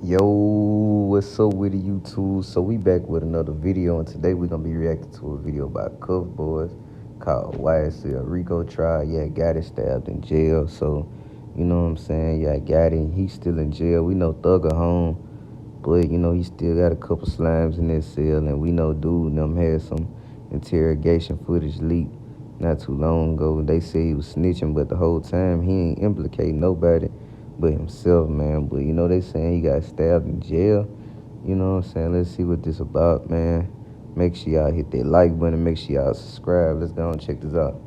Yo, what's up with the YouTube? So we back with another video, and today we're gonna be reacting to a video by Cuff Boys called YSL Rico trial. Yak Gotti stabbed in jail. So you know what I'm saying? Yak Gotti, he's still in jail. We know Thugger home, but you know he still got a couple slimes in his cell, and we know dude and them had some interrogation footage leaked not too long ago. They say he was snitching, but the whole time he ain't implicating nobody but himself, man. But you know they saying he got stabbed in jail. You know what I'm saying? Let's see what this about, man. Make sure y'all hit that like button. Make sure y'all subscribe. Let's go and check this out.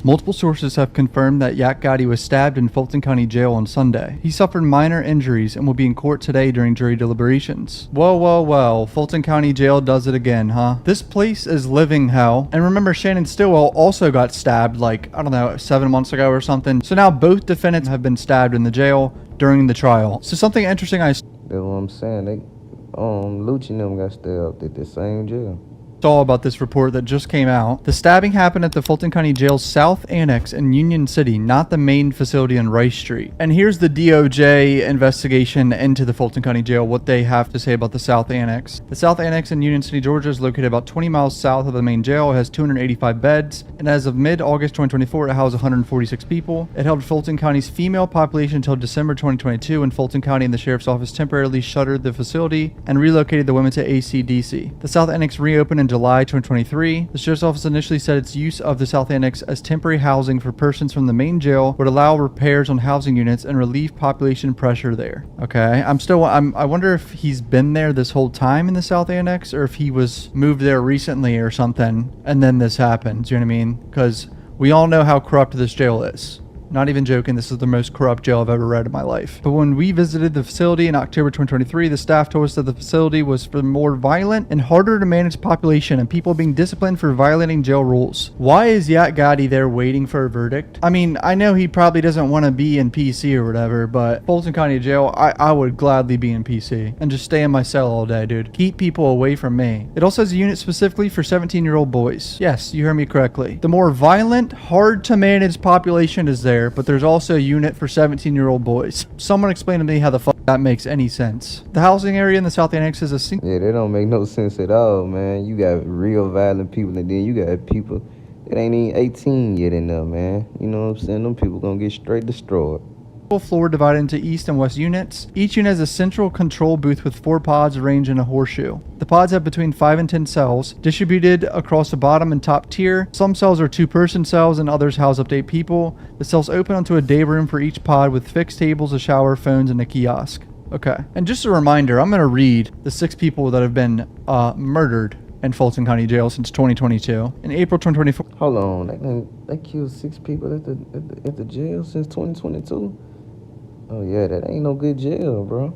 Multiple sources have confirmed that Yak Gotti was stabbed in Fulton County Jail on Sunday. He suffered minor injuries and will be in court today during jury deliberations. Well, Fulton County Jail does it again, huh? This place is living hell. And remember, Shannon Stillwell also got stabbed like, I don't know, 7 months ago or something. So now both defendants have been stabbed in the jail during the trial. So something interesting That's what I'm saying. They Lucci and them got stabbed at the same jail. Saw about this report that just came out. The stabbing happened at the Fulton County Jail's South Annex in Union City, not the main facility on Rice Street. And here's the DOJ investigation into the Fulton County Jail, what they have to say about the South Annex. The South Annex in Union City, Georgia is located about 20 miles south of the main jail. It has 285 beds, and as of mid-August 2024, it housed 146 people. It held Fulton County's female population until December 2022, when Fulton County and the Sheriff's Office temporarily shuttered the facility and relocated the women to ACDC. The South Annex reopened in July 2023. The Sheriff's Office initially said its use of the South Annex as temporary housing for persons from the main jail would allow repairs on housing units and relieve population pressure there. Okay, I wonder if he's been there this whole time in the South Annex, or if he was moved there recently or something, and then this happened. You know what I mean? Because we all know how corrupt this jail is. Not even joking, this is the most corrupt jail I've ever read in my life. But when we visited the facility in October 2023, the staff told us that the facility was for more violent and harder to manage population and people being disciplined for violating jail rules. Why is Yak Gotti there waiting for a verdict? I mean, I know he probably doesn't want to be in PC or whatever, but Fulton County Jail, I would gladly be in PC and just stay in my cell all day, dude. Keep people away from me. It also has a unit specifically for 17-year-old boys. Yes, you heard me correctly. The more violent, hard to manage population is there, but there's also a unit for 17-year-old boys. Someone explain to me how the fuck that makes any sense. The housing area in the South Annex is a single... Yeah, that don't make no sense at all, man. You got real violent people, and then you got people that ain't even 18 yet in there, man. You know what I'm saying? Them people gonna get straight destroyed. Floor divided into east and west units. Each unit has a central control booth with 4 pods arranged in a horseshoe. The pods have between 5 and 10 cells, distributed across the bottom and top tier. Some cells are 2-person cells and others house up to 8 people. The cells open onto a day room for each pod with fixed tables, a shower, phones, and a kiosk. Okay. And just a reminder, I'm going to read the 6 people that have been murdered in Fulton County Jail since 2022. In April 2024... Hold on, they killed 6 people at the jail since 2022? Oh yeah, that ain't no good jail, bro.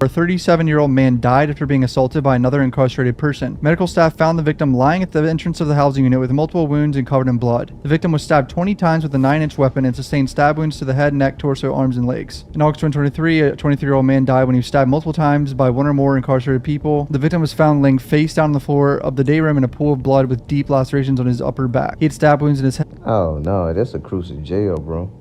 A 37-year-old man died after being assaulted by another incarcerated person. Medical staff found the victim lying at the entrance of the housing unit with multiple wounds and covered in blood. The victim was stabbed 20 times with a 9-inch weapon and sustained stab wounds to the head, neck, torso, arms, and legs. In August 2023, a 23-year-old man died when he was stabbed multiple times by 1 or more incarcerated people. The victim was found laying face down on the floor of the day room in a pool of blood with deep lacerations on his upper back. He had stab wounds in his head. Oh no, that's a crucial jail, bro.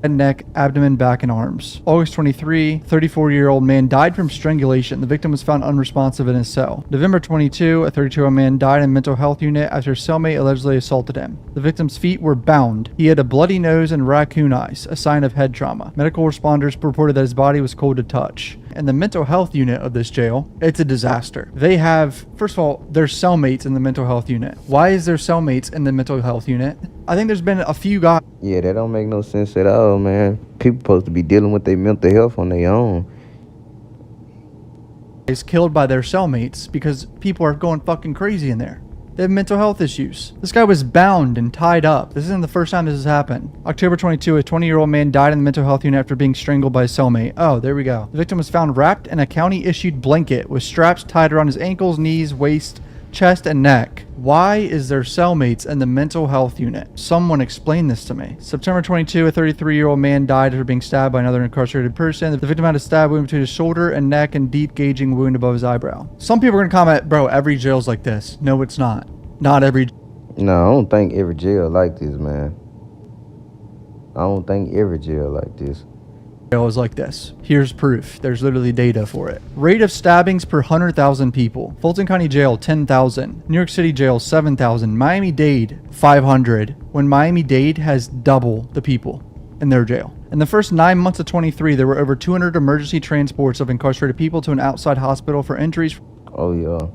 Neck, abdomen, back, and arms. August 23, 34-year-old man died from strangulation. The victim was found unresponsive in his cell. November 22, a 32-year-old man died in a mental health unit after a cellmate allegedly assaulted him. The victim's feet were bound. He had a bloody nose and raccoon eyes, a sign of head trauma. Medical responders reported that his body was cold to touch. In the mental health unit of this jail, it's a disaster. They have, first of all, there's cellmates in the mental health unit. Why is there cellmates in the mental health unit? I think there's been a few guys... Yeah, that don't make no sense at all, man. People supposed to be dealing with their mental health on their own. ...is killed by their cellmates because people are going fucking crazy in there. They have mental health issues. This guy was bound and tied up. This isn't the first time this has happened. October 22, a 20-year-old man died in the mental health unit after being strangled by a cellmate. Oh, there we go. The victim was found wrapped in a county-issued blanket with straps tied around his ankles, knees, waist, chest, and neck. Why is there cellmates in the mental health unit? Someone explain this to me. September 22, a 33-year-old man died after being stabbed by another incarcerated person. The victim had a stab wound between his shoulder and neck and deep gauging wound above his eyebrow. Some people are going to comment, bro, every jail's like this. No, it's not. Not every... No, I don't think every jail like this, man. I don't think every jail like this. jail is like this. Here's proof. There's literally data for it. Rate of stabbings per 100,000 people. Fulton County Jail, 10,000. New York City Jail, 7,000. Miami-Dade, 500. When Miami-Dade has double the people in their jail. In the first 9 months of 23, there were over 200 emergency transports of incarcerated people to an outside hospital for injuries. Oh, yeah.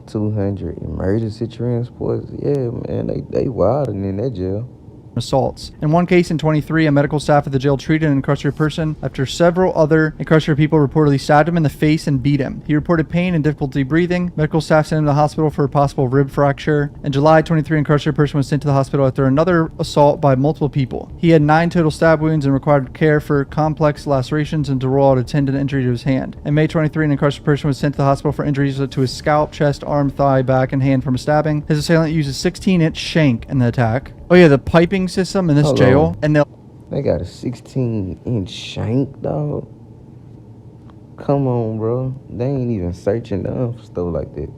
200 emergency transports. Yeah, man, they wildin' in that jail. Assaults. In one case in 23, a medical staff at the jail treated an incarcerated person after several other incarcerated people reportedly stabbed him in the face and beat him. He reported pain and difficulty breathing. Medical staff sent him to the hospital for a possible rib fracture. In July 23, an incarcerated person was sent to the hospital after another assault by multiple people. He had 9 total stab wounds and required care for complex lacerations and to roll out a tendon injury to his hand. In May 23, an incarcerated person was sent to the hospital for injuries to his scalp, chest, arm, thigh, back, and hand from a stabbing. His assailant used a 16-inch shank in the attack. Oh yeah, the piping system in this jail, and they got a 16-inch shank, dog. Come on, bro. They ain't even searching down for stuff like that.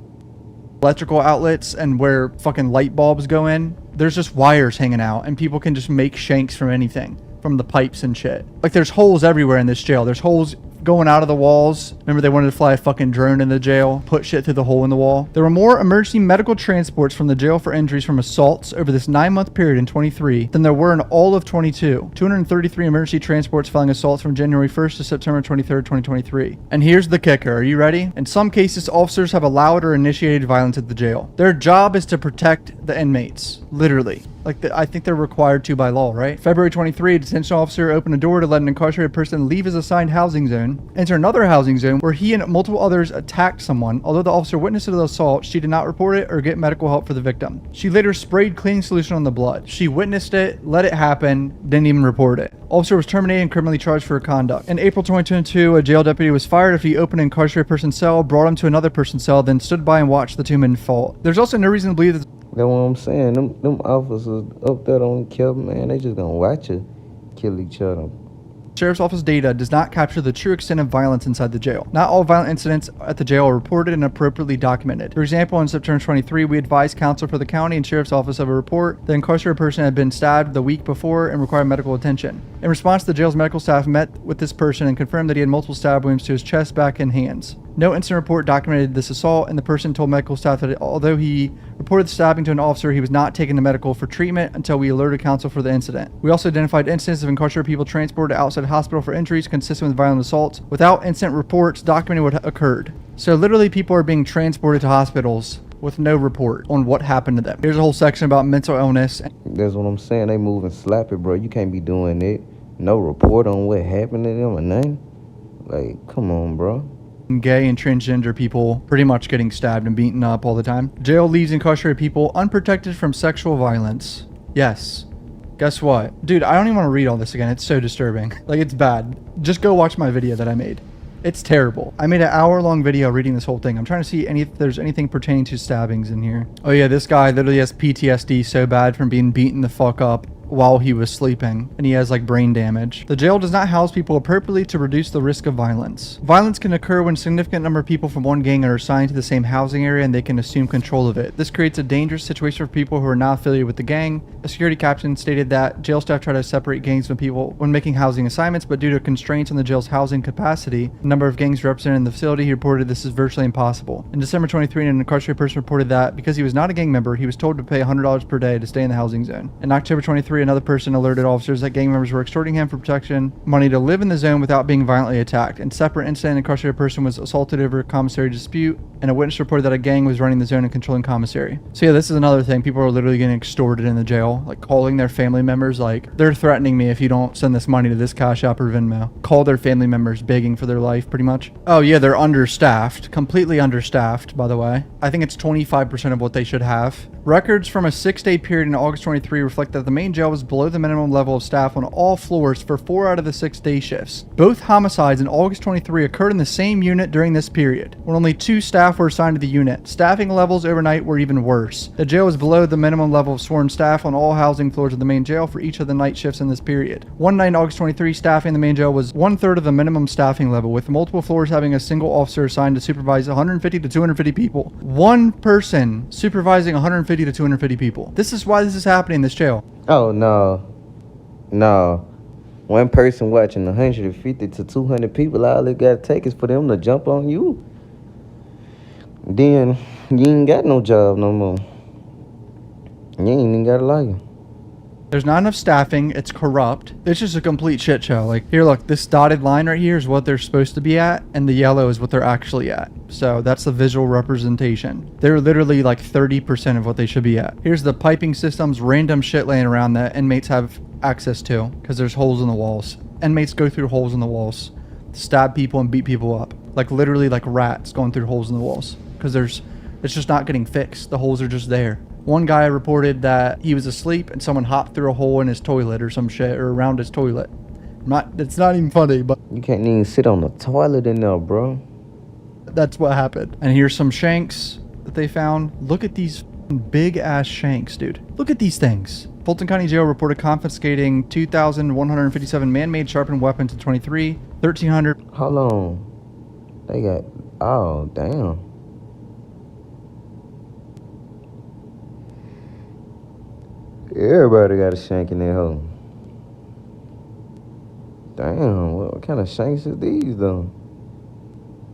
Electrical outlets and where fucking light bulbs go in, there's just wires hanging out, and people can just make shanks from anything, from the pipes and shit. Like, there's holes everywhere in this jail. There's holes going out of the walls. Remember, they wanted to fly a fucking drone in the jail, put shit through the hole in the wall. There were more emergency medical transports from the jail for injuries from assaults over this 9-month period in 23 than there were in all of 22. 233 emergency transports following assaults from January 1st to September 23rd, 2023. And here's the kicker. Are you ready? In some cases, officers have allowed or initiated violence at the jail. Their job is to protect the inmates, literally. I think they're required to by law, right? February 23, a detention officer opened a door to let an incarcerated person leave his assigned housing zone, enter another housing zone where he and multiple others attacked someone. Although the officer witnessed the assault, she did not report it or get medical help for the victim. She later sprayed cleaning solution on the blood. She witnessed it, let it happen, didn't even report it. Officer was terminated and criminally charged for her conduct. In April 2022, a jail deputy was fired after he opened an incarcerated person's cell, brought him to another person's cell, then stood by and watched the two men fall. There's also no reason to believe that. That's what I'm saying. Them officers up there don't kill, man. They just gonna watch you kill each other. Sheriff's Office data does not capture the true extent of violence inside the jail. Not all violent incidents at the jail are reported and appropriately documented. For example, in September 23, we advised counsel for the county and Sheriff's Office of a report. The incarcerated person had been stabbed the week before and required medical attention. In response, the jail's medical staff met with this person and confirmed that he had multiple stab wounds to his chest, back, and hands. No incident report documented this assault, and the person told medical staff that although he reported the stabbing to an officer, he was not taken to medical for treatment until we alerted counsel for the incident. We also identified incidents of incarcerated people transported to outside hospital for injuries consistent with violent assaults without incident reports documenting what occurred. So literally people are being transported to hospitals with no report on what happened to them. Here's a whole section about mental illness. That's what I'm saying. They moving slappy, bro. You can't be doing it. No report on what happened to them or nothing. Like, come on, bro. Gay and transgender people pretty much getting stabbed and beaten up all the time. Jail leaves incarcerated people unprotected from sexual violence. Yes. Guess what? Dude, I don't even want to read all this again. It's so disturbing. Like, it's bad. Just go watch my video that I made. It's terrible. I made an hour-long video reading this whole thing. I'm trying to see if there's anything pertaining to stabbings in here. Oh yeah, this guy literally has PTSD so bad from being beaten the fuck up while he was sleeping, and he has like brain damage. The jail does not house people appropriately to reduce the risk of violence. Violence can occur when a significant number of people from one gang are assigned to the same housing area and they can assume control of it. This creates a dangerous situation for people who are not affiliated with the gang. A security captain stated that jail staff try to separate gangs from people when making housing assignments, but due to constraints on the jail's housing capacity, the number of gangs represented in the facility, he reported this is virtually impossible. In December 23, an incarcerated person reported that because he was not a gang member, he was told to pay $100 per day to stay in the housing zone. In October 23, another person alerted officers that gang members were extorting him for protection money to live in the zone without being violently attacked. In separate incident, an incarcerated person was assaulted over a commissary dispute, and a witness reported that a gang was running the zone and controlling commissary. So yeah, this is another thing. People are literally getting extorted in the jail, like calling their family members, like, they're threatening me if you don't send this money to this Cash App or Venmo. Call their family members begging for their life, pretty much. Oh yeah, they're understaffed. Completely understaffed, by the way. I think it's 25% of what they should have. Records from a 6-day period in August 23 reflect that the main jail was below the minimum level of staff on all floors for 4 out of the 6 day shifts. Both homicides in August 23 occurred in the same unit during this period, when only 2 staff were assigned to the unit. Staffing levels overnight were even worse. The jail was below the minimum level of sworn staff on all housing floors of the main jail for each of the night shifts in this period. One night in August 23, staffing in the main jail was 1/3 of the minimum staffing level, with multiple floors having a single officer assigned to supervise 150 to 250 people. One person supervising 150 to 250 people. This is why this is happening in this jail. Oh, no. No. One person watching 150 to 200 people, all it gotta take is for them to jump on you. Then you ain't got no job no more. You ain't even got a life. There's not enough staffing. It's corrupt. It's just a complete shit show. Like, here, look, this dotted line right here is what they're supposed to be at, and the yellow is what they're actually at. So that's the visual representation. They're literally like 30% of what they should be at. Here's the piping systems, random shit laying around that inmates have access to because there's holes in the walls. Inmates go through holes in the walls, stab people and beat people up. Like, literally like rats going through holes in the walls because it's just not getting fixed. The holes are just there. One guy reported that he was asleep and someone hopped through a hole in his toilet or some shit, or around his toilet. It's not even funny, but You can't even sit on the toilet in there, bro. that's what happened. And here's some shanks that they found. Look at these big ass shanks, dude. Look at these things. Fulton County Jail reported confiscating 2,157 man-made sharpened weapons in 23, 1,300. Hold on. They got, oh, damn. Everybody got a shank in their hole. Damn, what kind of shanks is these, though?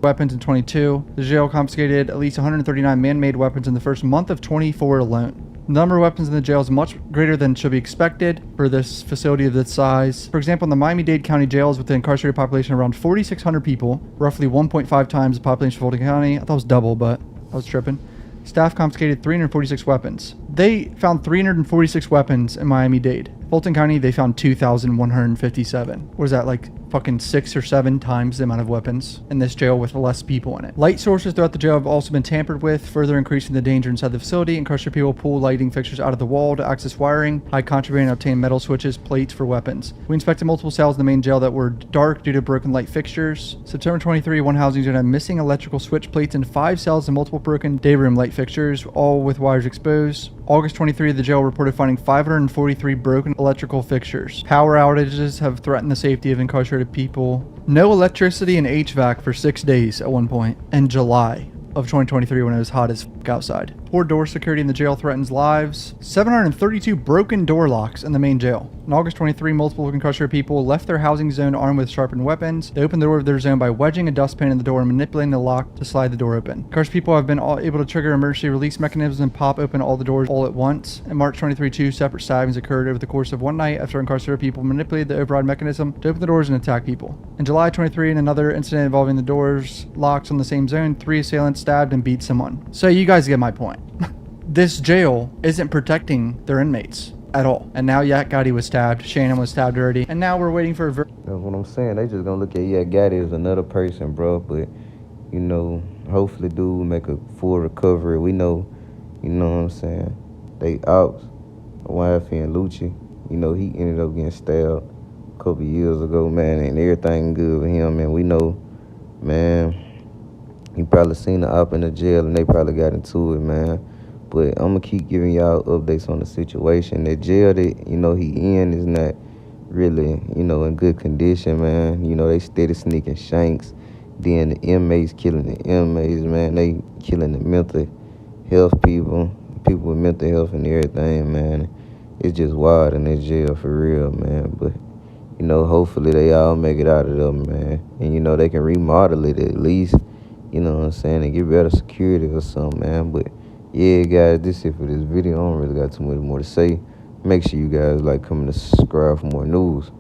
Weapons in 22. The jail confiscated at least 139 man-made weapons in the first month of 24 alone. The number of weapons in the jail is much greater than should be expected for this facility of this size. For example, in the Miami-Dade County jails with the incarcerated population around 4,600 people, roughly 1.5 times the population of Fulton County. I thought it was double, but I was tripping. Staff confiscated 346 weapons. They found 346 weapons in Miami-Dade. Fulton County, they found 2,157. What is that, like fucking 6 or 7 times the amount of weapons in this jail with less people in it? Light sources throughout the jail have also been tampered with, further increasing the danger inside the facility. Incarcerated people pull lighting fixtures out of the wall to access wiring, hide contraband, and obtain metal switches, plates for weapons. We inspected multiple cells in the main jail that were dark due to broken light fixtures. September 23, one housing unit had missing electrical switch plates in 5 cells and multiple broken day room light fixtures, all with wires exposed. August 23, the jail reported finding 543 broken electrical fixtures. Power outages have threatened the safety of incarcerated people. No electricity and HVAC for 6 days at one point in July of 2023 when it was hot as fuck outside. Poor door security in the jail threatens lives. 732 broken door locks in the main jail. On August 23, multiple incarcerated people left their housing zone armed with sharpened weapons. They opened the door of their zone by wedging a dustpan in the door and manipulating the lock to slide the door open. Incarcerated people have been able to trigger emergency release mechanisms and pop open all the doors all at once. In March 23, 2 separate stabbings occurred over the course of one night after incarcerated people manipulated the override mechanism to open the doors and attack people. In July 23, in another incident involving the doors locks on the same zone, 3 assailants stabbed and beat someone. So you guys get my point. This jail isn't protecting their inmates at all. And now Yak Gotti was stabbed. Shannon was stabbed already. And now we're waiting for a That's what I'm saying. They just gonna look at Yak Gotti as another person, bro. But, you know, hopefully dude make a full recovery. We know, you know what I'm saying, they ops, YFE and Lucci, you know, he ended up getting stabbed a couple years ago, man, and everything good with him. And we know, man, he probably seen the op in the jail and they probably got into it, man. But I'm gonna keep giving y'all updates on the situation. The jail that, you know, he in is not really, you know, in good condition, man. You know, they steady sneaking shanks. Then the inmates killing the inmates, man. They killing the mental health people with mental health and everything, man. It's just wild in that jail for real, man. But, you know, hopefully they all make it out of there, man. And, you know, they can remodel it at least, you know what I'm saying, and get better security or something, man. But, yeah, guys, this is it for this video. I don't really got too much more to say. Make sure you guys like, comment, and subscribe for more news.